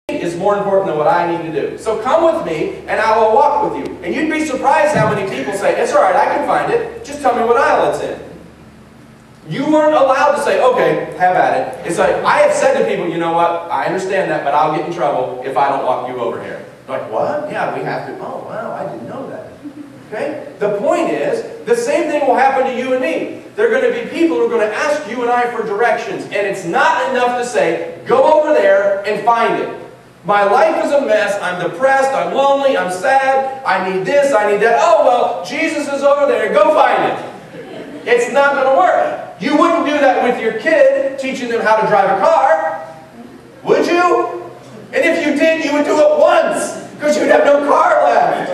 is more important than what I need to do. So come with me and I will walk with you. And you'd be surprised how many people say, it's all right, I can find it. Just tell me what aisle it's in. You weren't allowed to say, okay, have at it. It's like, I have said to people, you know what, I understand that, but I'll get in trouble if I don't walk you over here. They're like, what? Yeah, we have to. Oh, wow, I didn't know that. Okay? The point is, the same thing will happen to you and me. There are going to be people who are going to ask you and I for directions, and it's not enough to say, go over there and find it. My life is a mess, I'm depressed, I'm lonely, I'm sad, I need this, I need that. Oh, well, Jesus is over there, go find it. It's not going to work. You wouldn't do that with your kid, teaching them how to drive a car, would you? And if you did, you would do it once, because you'd have no car left.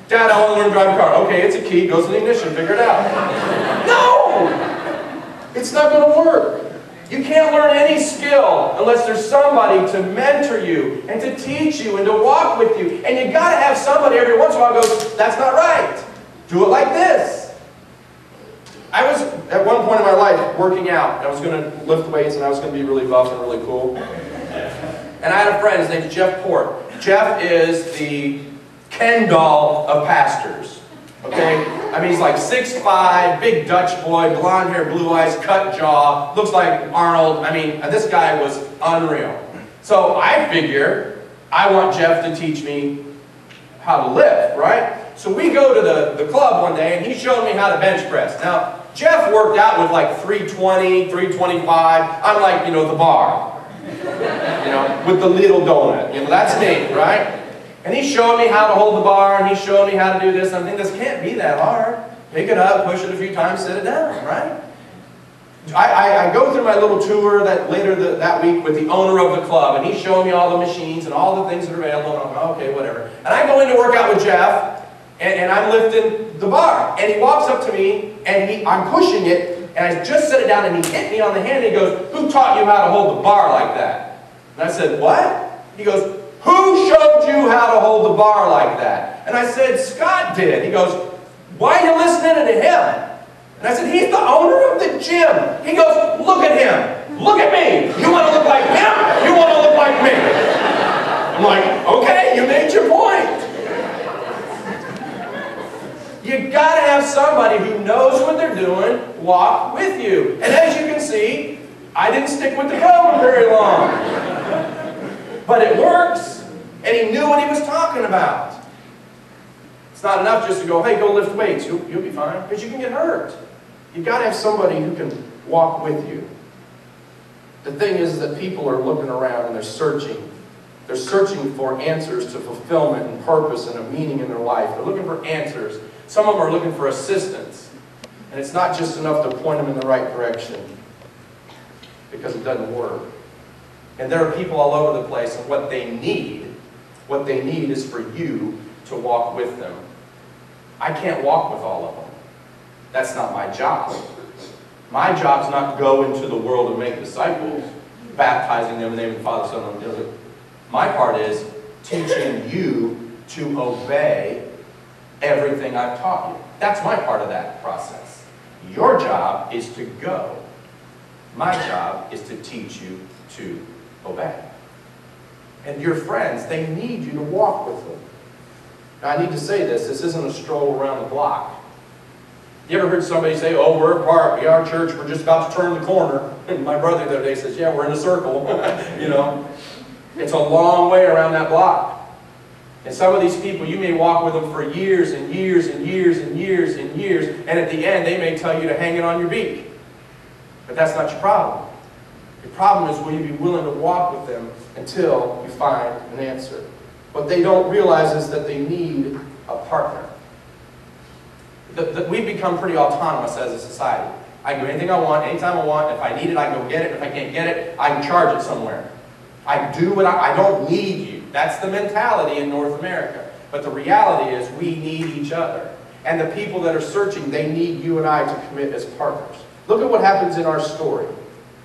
Dad, I want to learn to drive a car. Okay, it's a key, goes to the ignition, figure it out. No! It's not going to work. You can't learn any skill unless there's somebody to mentor you and to teach you and to walk with you. And you got to have somebody every once in a while who goes, that's not right. Do it like this. I was, at one point in my life, working out. I was going to lift weights and I was going to be really buff and really cool. And I had a friend, his name's Jeff Port. Jeff is the Ken doll of pastors. Okay? I mean, he's like 6'5", big Dutch boy, blonde hair, blue eyes, cut jaw, looks like Arnold. I mean, this guy was unreal. So I figure, I want Jeff to teach me how to lift, right? So we go to the club one day, and he showed me how to bench press. Now, Jeff worked out with like 320, 325. I'm like, you know, the bar. You know, with the little donut. You know, that's me, right? And he showed me how to hold the bar, and he showed me how to do this. And I think this can't be that hard. Pick it up, push it a few times, set it down, right? I go through my little tour that week with the owner of the club, and he's showing me all the machines and all the things that are available. And I'm like, okay, whatever. And I go in to work out with Jeff, and I'm lifting the bar. And he walks up to me, and I'm pushing it, and I just set it down, and he hit me on the hand, and he goes, who taught you how to hold the bar like that? And I said, what? He goes, who showed you how to hold the bar like that? And I said, Scott did. He goes, why are you listening to him? And I said, he's the owner of the gym. He goes, look at him. Look at me. You want to look like him? You want to look like me? I'm like, okay, you made your point. You got to have somebody who knows what they're doing walk with you. And as you can see, I didn't stick with the program very long. But it works. And he knew what he was talking about. It's not enough just to go, hey, go lift weights. You'll be fine. Because you can get hurt. You've got to have somebody who can walk with you. The thing is that people are looking around and they're searching. They're searching for answers to fulfillment and purpose and a meaning in their life. They're looking for answers. Some of them are looking for assistance. And it's not just enough to point them in the right direction. Because it doesn't work. And there are people all over the place, and what they need is for you to walk with them. I can't walk with all of them. That's not my job. My job is not to go into the world and make disciples, baptizing them in the name of the Father, Son, and Holy Spirit. My part is teaching you to obey everything I've taught you. That's my part of that process. Your job is to go. My job is to teach you to obey. And your friends, they need you to walk with them. Now, I need to say this isn't a stroll around the block. You ever heard somebody say, oh, we're our church, we're just about to turn the corner. And my brother the other day says, yeah, we're in a circle. You know, it's a long way around that block. And some of these people, you may walk with them for years and years and years and years and years, and at the end, they may tell you to hang it on your beak. But that's not your problem. Your problem is, will you be willing to walk with them until you find an answer? What they don't realize is that they need a partner. We've become pretty autonomous as a society. I can do anything I want, anytime I want. If I need it, I can go get it. If I can't get it, I can charge it somewhere. I do what I don't need you. That's the mentality in North America. But the reality is we need each other. And the people that are searching, they need you and I to commit as partners. Look at what happens in our story.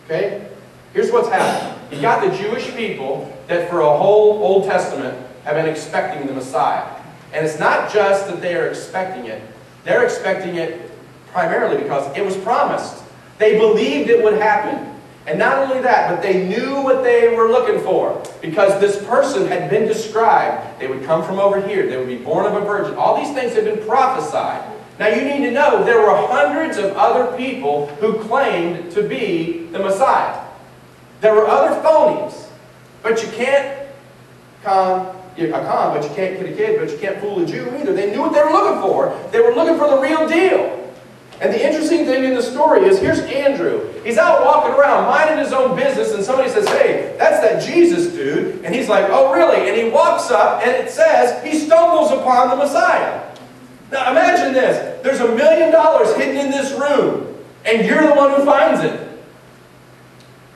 Okay? Here's what's happened. You've got the Jewish people that for a whole Old Testament have been expecting the Messiah. And it's not just that they are expecting it. They're expecting it primarily because it was promised. They believed it would happen. And not only that, but they knew what they were looking for. Because this person had been described. They would come from over here. They would be born of a virgin. All these things had been prophesied. Now you need to know there were hundreds of other people who claimed to be the Messiah. There were other phonies. But you can't but you can't kid a kid, but you can't fool a Jew either. They knew what they were looking for. They were looking for the real deal. And the interesting thing in the story is, here's Andrew. He's out walking around, minding his own business, and somebody says, hey, that's that Jesus dude. And he's like, oh, really? And he walks up, and it says he stumbles upon the Messiah. Now, imagine this. There's $1 million hidden in this room, and you're the one who finds it.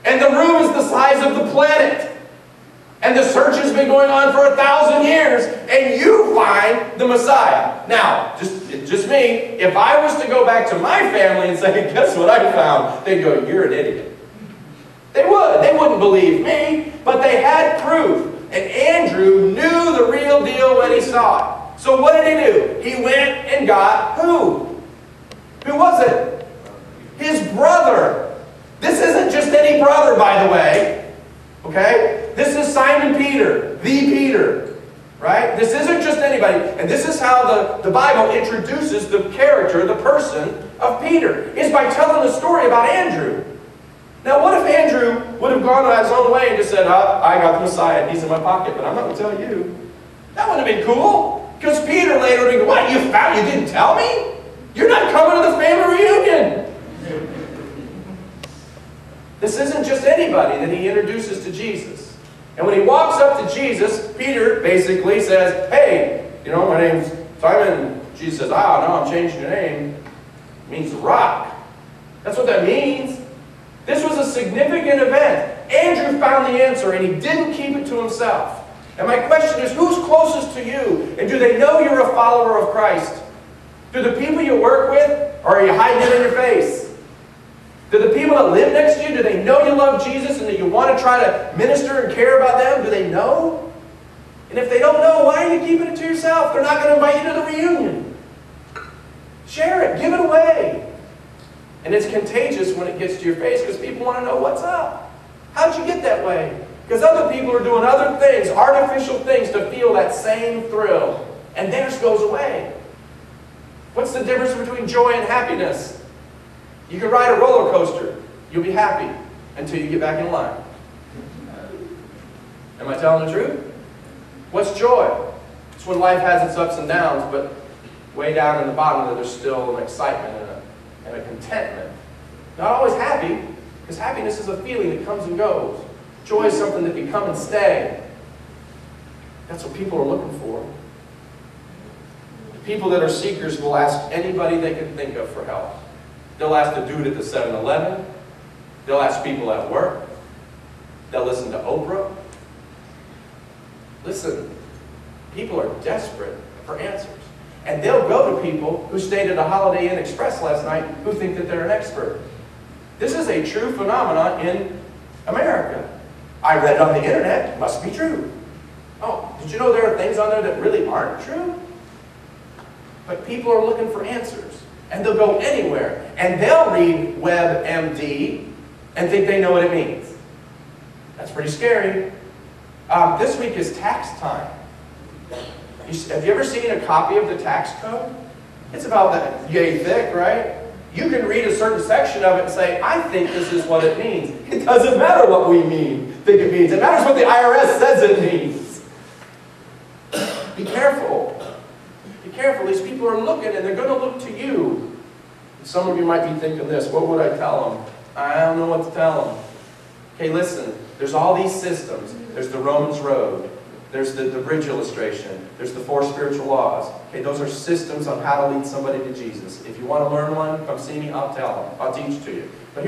And the room is the size of the planet. And the search has been going on for 1,000 years, and you find the Messiah. Now, just me, if I was to go back to my family and say, guess what I found? They'd go, you're an idiot. They would. They wouldn't believe me, but they had proof. And Andrew knew the real deal when he saw it. So what did he do? He went and got who? Who was it? His brother. This isn't just any brother, by the way. Okay? This is Simon Peter, the Peter, right? This isn't just anybody. And this is how the Bible introduces the character, the person of Peter, is by telling the story about Andrew. Now, what if Andrew would have gone on his own way and just said, oh, I got the Messiah, and he's in my pocket, but I'm not going to tell you. That would have been cool. Because Peter later would go, what, you found, you didn't tell me? You're not coming to the family reunion. This isn't just anybody that he introduces to Jesus. And when he walks up to Jesus, Peter basically says, hey, my name's Simon. Jesus says, no, I'm changing your name. It means rock. That's what that means. This was a significant event. Andrew found the answer, and he didn't keep it to himself. And my question is, who's closest to you? And do they know you're a follower of Christ? Do the people you work with, or are you hiding it in your face? Do the people that live next to you, do they know you love Jesus and that you want to try to minister and care about them? Do they know? And if they don't know, why are you keeping it to yourself? They're not going to invite you to the reunion. Share it. Give it away. And it's contagious when it gets to your face because people want to know what's up. How'd you get that way? Because other people are doing other things, artificial things, to feel that same thrill. And theirs goes away. What's the difference between joy and happiness? You can ride a roller coaster. You'll be happy until you get back in line. Am I telling the truth? What's joy? It's when life has its ups and downs, but way down in the bottom of it, there's still an excitement and a contentment. Not always happy, because happiness is a feeling that comes and goes. Joy is something that can come and stay. That's what people are looking for. The people that are seekers will ask anybody they can think of for help. They'll ask the dude at the 7-Eleven. They'll ask people at work. They'll listen to Oprah. Listen, people are desperate for answers. And they'll go to people who stayed at a Holiday Inn Express last night who think that they're an expert. This is a true phenomenon in America. I read it on the internet. It must be true. Oh, did you know there are things on there that really aren't true? But people are looking for answers. And they'll go anywhere. And they'll read WebMD and think they know what it means. That's pretty scary. This week is tax time. Have you ever seen a copy of the tax code? It's about that yay thick, right? You can read a certain section of it and say, I think this is what it means. It doesn't matter what we think it means. It matters what the IRS says it means. Be careful. Be careful. These people are looking, and they're going to look to you. Some of you might be thinking this. What would I tell them? I don't know what to tell them. Okay, listen. There's all these systems. There's the Romans Road. There's the bridge illustration. There's the 4 spiritual laws. Okay, those are systems on how to lead somebody to Jesus. If you want to learn one, come see me. I'll tell them. I'll teach to you. But